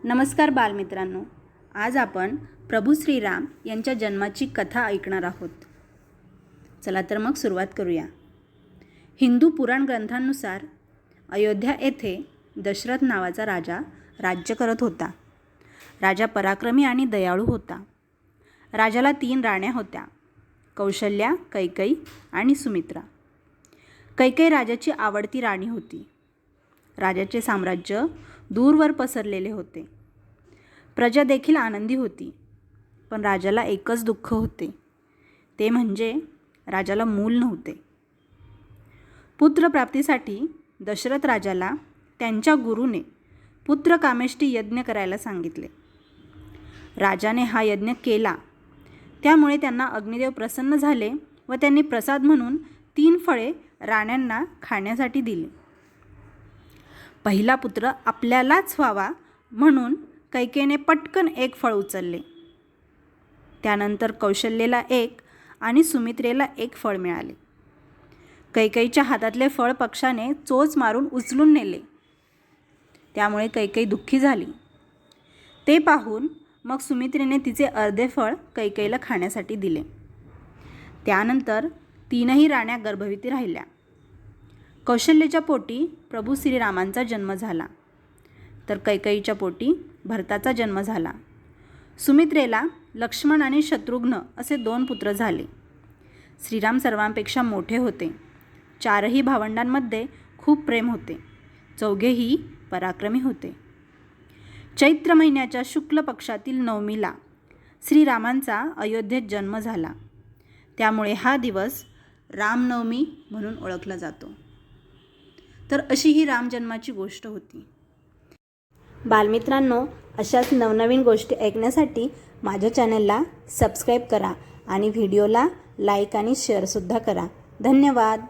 नमस्कार बालमित्रांनो, आज आपण प्रभू श्रीराम यांच्या जन्माची कथा ऐकणार आहोत. चला तर मग सुरुवात करूया. हिंदू पुराण ग्रंथांनुसार अयोध्या येथे दशरथ नावाचा राजा राज्य करत होता. राजा पराक्रमी आणि दयाळू होता. राजाला 3 राण्या होत्या, कौशल्या, कैकेयी आणि सुमित्रा. कैकेयी राजाची आवडती राणी होती. राजाचे साम्राज्य दूरवर पसरलेले होते. प्रजा देखील आनंदी होती. पण राजाला एकच दुःख होते, ते म्हणजे राजाला मूल नव्हते. पुत्रप्राप्तीसाठी दशरथ राजाला त्यांच्या गुरुने पुत्रकामेष्टी यज्ञ करायला सांगितले. राजाने हा यज्ञ केला. त्यामुळे त्यांना अग्निदेव प्रसन्न झाले व त्यांनी प्रसाद म्हणून 3 फळे राण्यांना खाण्यासाठी दिली. पहिला पुत्र आपल्यालाच व्हावा म्हणून कैकेयीने पटकन 1 फळ उचलले. त्यानंतर कौशल्येला 1 आणि सुमित्रेला 1 फळ मिळाले. कैकेयीच्या हातातले फळ पक्षाने चोच मारून उचलून नेले. त्यामुळे कैकेयी दुःखी झाली. ते पाहून मग सुमित्रेने तिचे अर्धे फळ कैकेयीला खाण्यासाठी दिले. त्यानंतर 3ही राण्या गर्भवती राहिल्या. कौशल्याच्या पोटी प्रभू श्रीरामांचा जन्म झाला, तर कैकेयीच्या पोटी भरताचा जन्म झाला. सुमित्रेला लक्ष्मण आणि शत्रुघ्न असे 2 पुत्र झाले. श्रीराम सर्वांपेक्षा मोठे होते. 4ही भावंडांमध्ये खूप प्रेम होते. 4घेही पराक्रमी होते. चैत्र महिन्याच्या शुक्ल पक्षातील नवमीला श्रीरामांचा अयोध्येत जन्म झाला. त्यामुळे हा दिवस रामनवमी म्हणून ओळखला जातो. तर अशी ही रामजन्माची गोष्ट होती. बालमित्रांनो, अशाच नवनवीन गोष्टी ऐकण्यासाठी माझ्या चॅनलला सबस्क्राईब करा आणि व्हिडिओला लाईक आणि शेअरसुद्धा करा. धन्यवाद.